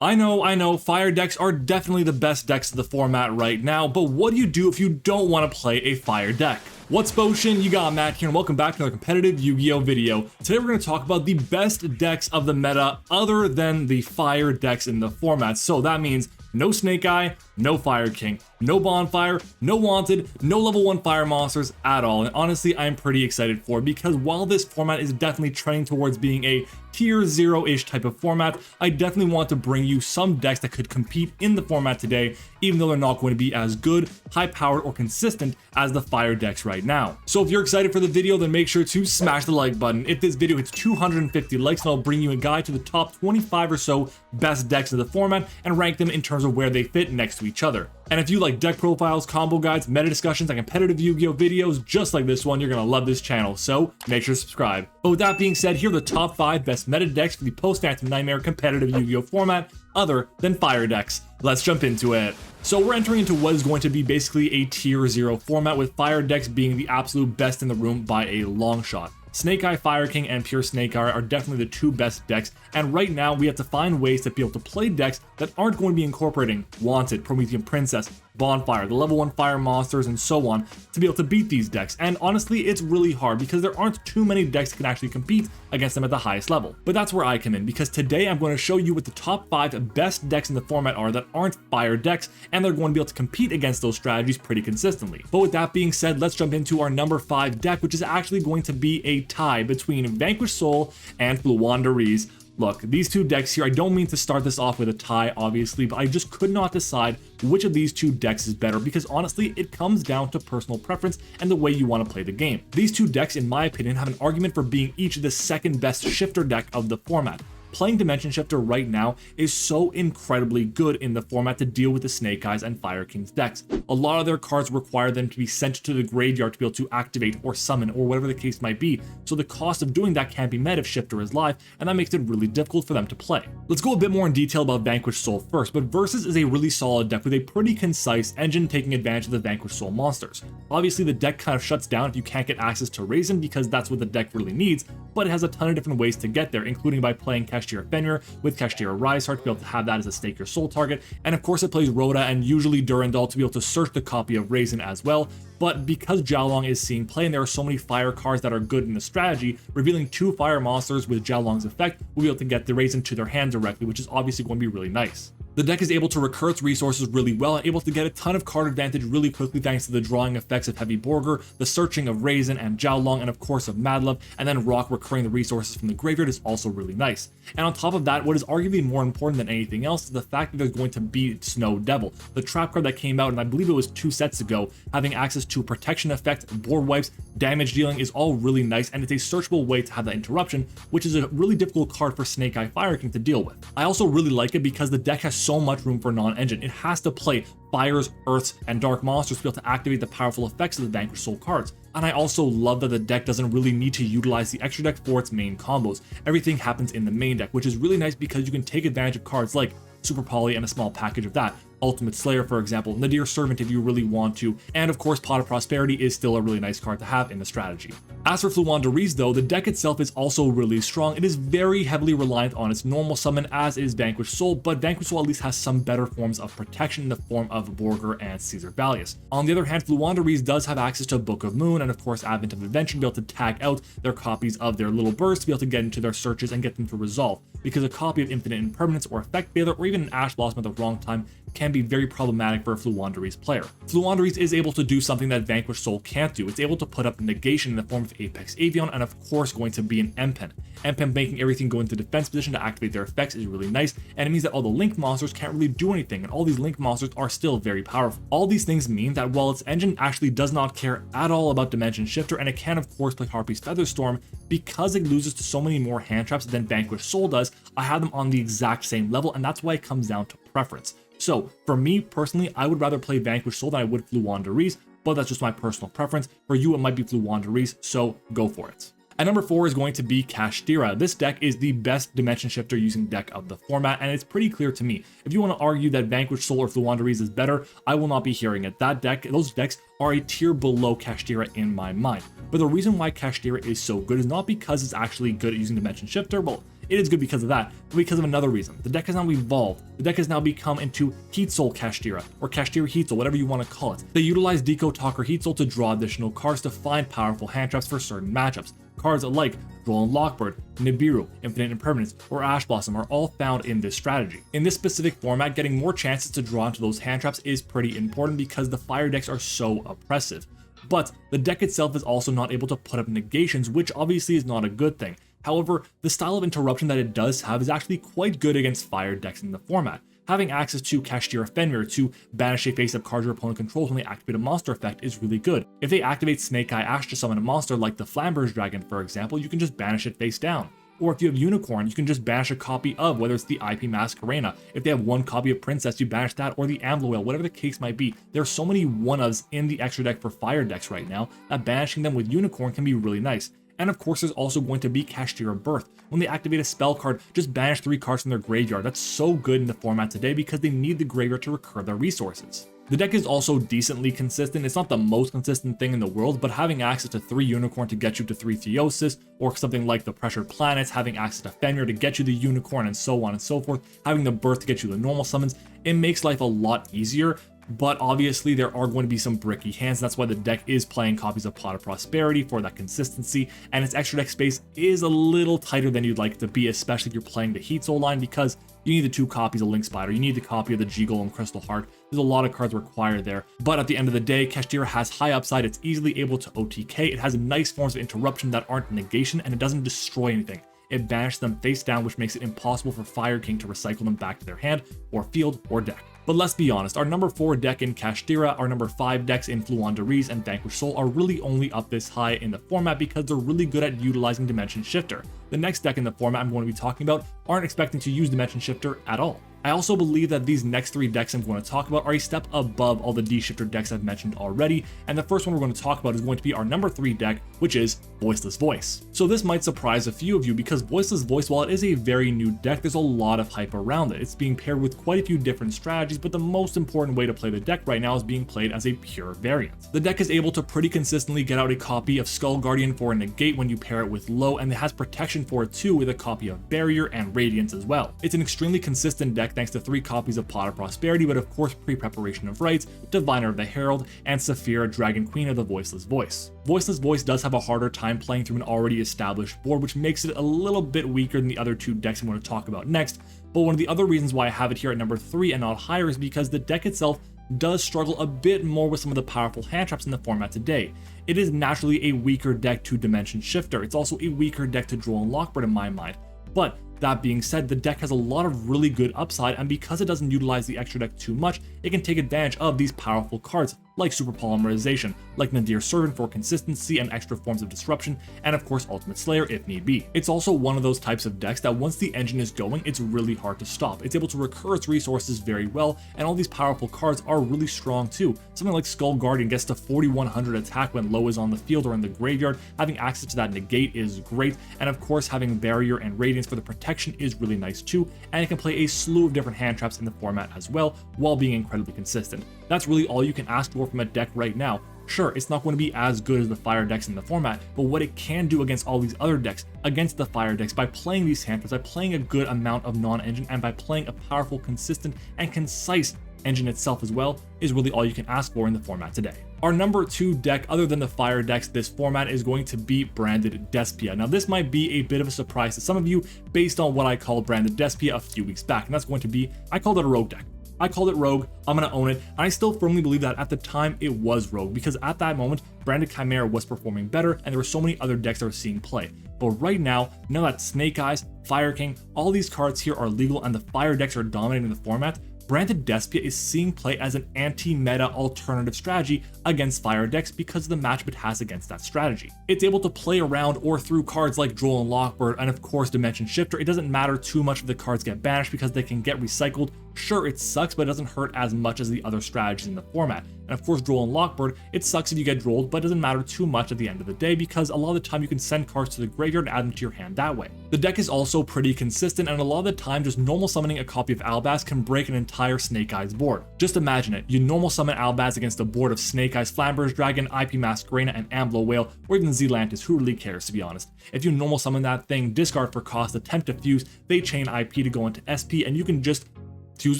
I know, fire decks are definitely the best decks of the format right now, but what do you do if you don't want to play a fire deck? What's potion? You got Matt here, and welcome back to another competitive Yu-Gi-Oh video. Today we're going to talk about the best decks of the meta other than the fire decks in the format. So that means no Snake Eye, no Fire King, no Bonfire, no Wanted, no level 1 fire monsters at all. And honestly, I'm pretty excited for it because while this format is definitely trending towards being a tier 0-ish type of format, I definitely want to bring you some decks that could compete in the format today, even though they're not going to be as good, high-powered, or consistent as the fire decks right now. So if you're excited for the video, then make sure to smash the like button. If this video hits 250 likes, then I'll bring you a guide to the top 25 or so best decks of the format and rank them in terms of where they fit next to each other. And if you like deck profiles, combo guides, meta discussions, and competitive Yu-Gi-Oh videos just like this one, you're gonna love this channel, so make sure to subscribe. But with that being said, here are the top 5 best meta decks for the post-Phantom Nightmare competitive Yu-Gi-Oh format other than fire decks. Let's jump into it. So we're entering into what is going to be basically a tier 0 format, with fire decks being the absolute best in the room by a long shot. Snake Eye, Fire King, and Pure Snake Eye are definitely the two best decks, and right now we have to find ways to be able to play decks that aren't going to be incorporating Wanted, Promethean Princess, Bonfire, the level 1 fire monsters, and so on to be able to beat these decks. And honestly, it's really hard because there aren't too many decks that can actually compete against them at the highest level. But that's where I come in, because today I'm going to show you what the top 5 best decks in the format are that aren't fire decks, and they're going to be able to compete against those strategies pretty consistently. But with that being said, let's jump into our number 5 deck, which is actually going to be a tie between Vanquish Soul and Floowandereeze. Look, these two decks here, I don't mean to start this off with a tie, obviously, but I just could not decide which of these two decks is better because honestly, it comes down to personal preference and the way you want to play the game. These two decks, in my opinion, have an argument for being each the second best shifter deck of the format. Playing Dimension Shifter right now is so incredibly good in the format to deal with the Snake Eyes and Fire King's decks. A lot of their cards require them to be sent to the graveyard to be able to activate or summon or whatever the case might be, so the cost of doing that can't be met if Shifter is live, and that makes it really difficult for them to play. Let's go a bit more in detail about Vanquish Soul first, but Versus is a really solid deck with a pretty concise engine taking advantage of the Vanquish Soul monsters. Obviously the deck kind of shuts down if you can't get access to Raisin because that's what the deck really needs, but it has a ton of different ways to get there, including by playing Kashtira Fenrir with Kashtira Riseheart to be able to have that as a stake your soul target, and of course it plays Rhoda and usually Durandal to be able to search the copy of Raisin as well. But because Jiaolong is seeing play and there are so many fire cards that are good in the strategy, revealing 2 fire monsters with Jiaolong's effect will be able to get the Raisin to their hand directly, which is obviously going to be really nice. The deck is able to recur its resources really well and able to get a ton of card advantage really quickly thanks to the drawing effects of Heavy Borger, the searching of Raisin and Jiaolong, and of course of Madlove, and then Rock recurring the resources from the graveyard is also really nice. And on top of that, what is arguably more important than anything else is the fact that there's going to be Snow Devil, the trap card that came out, and I believe it was 2 sets ago, having access to protection effect, board wipes, damage dealing is all really nice, and it's a searchable way to have that interruption, which is a really difficult card for Snake Eye Fire King to deal with. I also really like it because the deck has so much room for non-engine. It has to play fires, earths, and dark monsters to be able to activate the powerful effects of the Vanquish Soul cards. And I also love that the deck doesn't really need to utilize the extra deck for its main combos. Everything happens in the main deck, which is really nice because you can take advantage of cards like Super Poly and a small package of that, Ultimate Slayer for example, Nadir Servant if you really want to, and of course Pot of Prosperity is still a really nice card to have in the strategy. As for Floowandereeze though, the deck itself is also really strong. It is very heavily reliant on its normal summon, as is Vanquish Soul, but Vanquish Soul at least has some better forms of protection in the form of Borger and Caesar Valius. On the other hand, Floowandereeze does have access to Book of Moon and of course Advent of Adventure to be able to tag out their copies of their little birds to be able to get into their searches and get them to resolve, because a copy of Infinite Impermanence or Effect Failure or even an Ash Blossom at the wrong time can be very problematic for a Floowandereeze player. Floowandereeze is able to do something that Vanquish Soul can't do. It's able to put up negation in the form of Apex Avion and of course going to be an M-Pen. M-Pen making everything go into defense position to activate their effects is really nice, and it means that all the Link monsters can't really do anything, and all these Link monsters are still very powerful. All these things mean that while its engine actually does not care at all about Dimension Shifter, and it can of course play Harpy's Featherstorm, because it loses to so many more hand traps than Vanquish Soul does, I have them on the exact same level, and that's why it comes down to preference. So for me personally, I would rather play Vanquish Soul than I would Floowandereeze, but that's just my personal preference. For you, it might be Floowandereeze, so go for it. At number 4 is going to be Kashtira. This deck is the best Dimension Shifter using deck of the format, and it's pretty clear to me. If you want to argue that Vanquish Soul or Floowandereeze is better, I will not be hearing it. Those decks are a tier below Kashtira in my mind. But the reason why Kashtira is so good is not because it's actually good at using Dimension Shifter. Well, It is good because of that, but because of another reason. The deck has now evolved. The deck has now become into Heat Soul Kashtira, or Kashtira Heat Soul, whatever you want to call it. They utilize Deco Talker Heat Soul to draw additional cards to find powerful hand traps for certain matchups. Cards like Droll and Lockbird, Nibiru, Infinite Impermanence, or Ash Blossom are all found in this strategy. In this specific format, getting more chances to draw into those hand traps is pretty important because the fire decks are so oppressive. But the deck itself is also not able to put up negations, which obviously is not a good thing. However, the style of interruption that it does have is actually quite good against fire decks in the format. Having access to Kashtira Fenrir to banish a face-up card your opponent controls when they activate a monster effect is really good. If they activate Snake Eye Ash to summon a monster like the Floowandereeze Dragon, for example, you can just banish it face down. Or if you have Unicorn, you can just banish a copy of, whether it's the IP Masquerena. If they have one copy of Princess, you banish that, or the Amloil, whatever the case might be. There are so many one-ofs in the extra deck for fire decks right now that banishing them with Unicorn can be really nice. And of course, there's also going to be Kashtira Birth. When they activate a spell card, just banish 3 cards from their graveyard. That's so good in the format today because they need the graveyard to recur their resources. The deck is also decently consistent. It's not the most consistent thing in the world, but having access to 3 Unicorn to get you to 3 Theosis, or something like the Pressured Planets, having access to Fenrir to get you the Unicorn, and so on and so forth, having the Birth to get you the normal summons, it makes life a lot easier. But obviously there are going to be some bricky hands. That's why the deck is playing copies of Pot of Prosperity for that consistency, and its extra deck space is a little tighter than you'd like it to be, especially if you're playing the Heat Soul line, because you need the 2 copies of Link Spider, you need the copy of the G-Goal and Crystal Heart. There's a lot of cards required there. But at the end of the day, Kashtira has high upside, it's easily able to OTK, it has nice forms of interruption that aren't negation, and it doesn't destroy anything. It banishes them face down, which makes it impossible for Fire King to recycle them back to their hand, or field, or deck. But let's be honest, our number 4 deck in Kashtira, our number 5 decks in Floowandereeze and Vanquish Soul are really only up this high in the format because they're really good at utilizing Dimension Shifter. The next deck in the format I'm going to be talking about aren't expecting to use Dimension Shifter at all. I also believe that these next 3 decks I'm going to talk about are a step above all the D-Shifter decks I've mentioned already, and the first one we're going to talk about is going to be our number 3 deck, which is Voiceless Voice. So this might surprise a few of you because Voiceless Voice, while it is a very new deck, there's a lot of hype around it. It's being paired with quite a few different strategies, but the most important way to play the deck right now is being played as a pure variant. The deck is able to pretty consistently get out a copy of Skull Guardian for a negate when you pair it with low, and it has protection for it too with a copy of Barrier and Radiance as well. It's an extremely consistent deck thanks to 3 copies of Pot of Prosperity, but of course Pre-Preparation of Rites, Diviner of the Herald, and Saphira, Dragon Queen of the Voiceless Voice. Voiceless Voice does have a harder time playing through an already established board, which makes it a little bit weaker than the other 2 decks I'm going to talk about next, but one of the other reasons why I have it here at number 3 and not higher is because the deck itself does struggle a bit more with some of the powerful hand traps in the format today. It is naturally a weaker deck to Dimension Shifter. It's also a weaker deck to Droll and Lockbird in my mind, but that being said, the deck has a lot of really good upside, and because it doesn't utilize the extra deck too much, it can take advantage of these powerful cards like Super Polymerization, like Nadir Servant for consistency and extra forms of disruption, and of course Ultimate Slayer if need be. It's also one of those types of decks that once the engine is going, it's really hard to stop. It's able to recur its resources very well, and all these powerful cards are really strong too. Something like Skull Guardian gets to 4100 attack when low is on the field or in the graveyard. Having access to that negate is great, and of course having Barrier and Radiance for the protection is really nice too, and it can play a slew of different hand traps in the format as well, while being incredibly consistent. That's really all you can ask for from a deck right now. Sure, it's not going to be as good as the fire decks in the format, but what it can do against all these other decks, against the fire decks, by playing these hand traps, by playing a good amount of non-engine, and by playing a powerful, consistent, and concise engine itself as well, is really all you can ask for in the format today. Our number 2 deck, other than the fire decks this format, is going to be Branded Despia. Now this might be a bit of a surprise to some of you based on what I called Branded Despia a few weeks back, and that's going to be, I called it a rogue deck. I called it rogue, I'm gonna own it, and I still firmly believe that at the time it was rogue, because at that moment, Branded Chimera was performing better, and there were so many other decks that were seeing play. But right now that Snake Eyes, Fire King, all these cards here are legal, and the fire decks are dominating the format, Branded Despia is seeing play as an anti-meta alternative strategy against fire decks because of the matchup it has against that strategy. It's able to play around or through cards like Droll and Lockbird and of course Dimension Shifter. It doesn't matter too much if the cards get banished because they can get recycled Sure, it sucks, but it doesn't hurt as much as the other strategies in the format. And of course, Droll and Lockbird, it sucks if you get drolled, but it doesn't matter too much at the end of the day because a lot of the time you can send cards to the graveyard and add them to your hand that way. The deck is also pretty consistent, and a lot of the time just normal summoning a copy of Albaz can break an entire Snake Eyes board. Just imagine it, you normal summon Albaz against a board of Snake Eyes, Floowandereeze Dragon, IP Masquerena, and Amblo Whale, or even Zealantis, who really cares to be honest. If you normal summon that thing, discard for cost, attempt to fuse, they chain IP to go into SP, and you can just fuse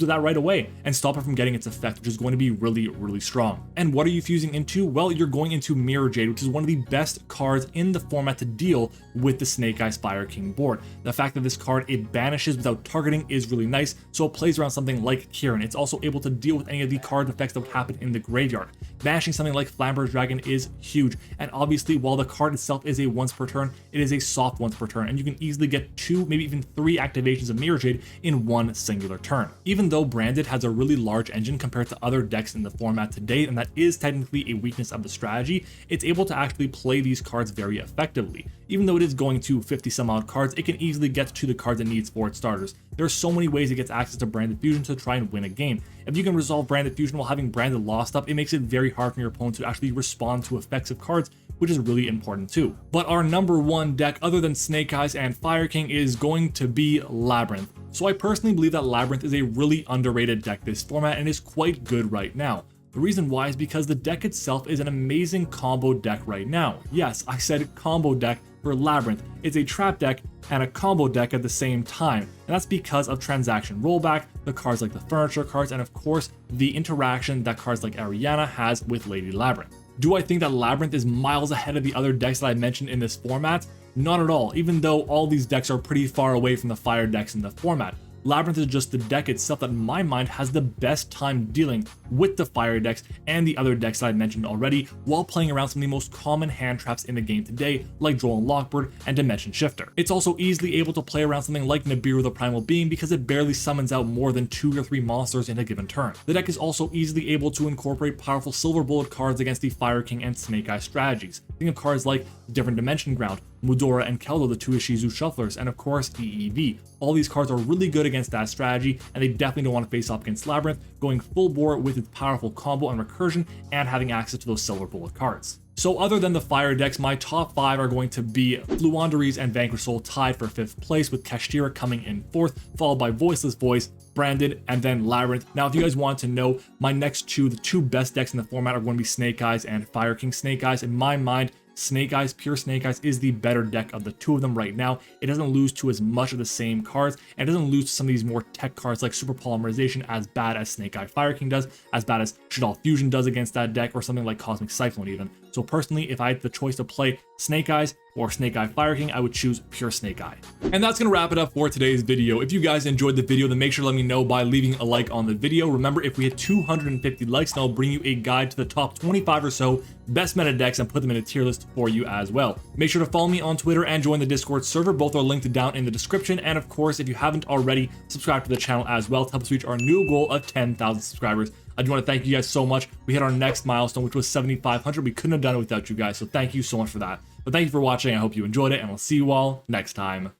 with that right away and stop it from getting its effect, which is going to be really strong. And what are you fusing into? Well, you're going into Mirror Jade, which is one of the best cards in the format to deal with the Snake Eyes Fire King board. The fact that this card, it banishes without targeting is really nice, so it plays around something like Kieran. It's also able to deal with any of the card effects that would happen in the graveyard. Banishing something like Floowandereeze Dragon is huge, and obviously while the card itself is a once per turn, it is a soft once per turn, and you can easily get 2, maybe even 3 activations of Mirror Jade in one singular turn. Even though Branded has a really large engine compared to other decks in the format to date, and that is technically a weakness of the strategy, it's able to actually play these cards very effectively. Even though it is going to 50 some odd cards, it can easily get to the cards it needs for its starters. There are so many ways it gets access to Branded Fusion to try and win a game. If you can resolve Branded Fusion while having Branded lost up, it makes it very hard for your opponent to actually respond to effects of cards, which is really important too. But our number one deck other than Snake Eyes and Fire King is going to be Labrynth. So I personally believe that Labrynth is a really underrated deck this format and is quite good right now. The reason why is because the deck itself is an amazing combo deck right now. Yes, I said combo deck for Labrynth. It's a trap deck and a combo deck at the same time, and that's because of transaction rollback, the cards like the furniture cards, and of course the interaction that cards like Ariana has with Lady Labrynth. Do I think that Labrynth is miles ahead of the other decks that I mentioned in this format? Not at all, even though all these decks are pretty far away from the fire decks in the format. Labrynth is just the deck itself that in my mind has the best time dealing with the fire decks and the other decks that I mentioned already while playing around some of the most common hand traps in the game today, like Droll and Lockbird and Dimension Shifter. It's also easily able to play around something like Nibiru the Primal Being because it barely summons out more than 2 or 3 monsters in a given turn. The deck is also easily able to incorporate powerful Silver Bullet cards against the Fire King and Snake Eye strategies. Think of cards like Different Dimension Ground, Mudora and Keldo, the 2 Ishizu Shufflers, and of course EEV. All these cards are really good against that strategy, and they definitely don't want to face off against Labrynth, going full bore with its powerful combo and recursion and having access to those Silver Bullet cards. So other than the fire decks, my top 5 are going to be Floowandereeze and Vanquish Soul tied for 5th place, with Kashtira coming in 4th, followed by Voiceless Voice, Branded, and then Labrynth. Now, if you guys want to know, my next the 2 best decks in the format are going to be Snake Eyes and Fire King. Snake Eyes, in my mind, Snake Eyes, pure Snake Eyes, is the better deck of the 2 of them right now. It doesn't lose to as much of the same cards, and it doesn't lose to some of these more tech cards like Super Polymerization as bad as Snake Eye Fire King does, as bad as Shaddoll Fusion does against that deck, or something like Cosmic Cyclone even. So personally, if I had the choice to play Snake Eyes or Snake Eye Fire King, I would choose pure Snake Eye. And that's gonna wrap it up for today's video. If you guys enjoyed the video, then make sure to let me know by leaving a like on the video. Remember, if we hit 250 likes, then I'll bring you a guide to the top 25 or so best meta decks and put them in a tier list for you as well. Make sure to follow me on Twitter and join the Discord server. Both are linked down in the description. And of course, if you haven't already, subscribe to the channel as well to help us reach our new goal of 10,000 subscribers. I do want to thank you guys so much. We hit our next milestone, which was 7,500. We couldn't have done it without you guys, so thank you so much for that. But thank you for watching. I hope you enjoyed it, and I'll see you all next time.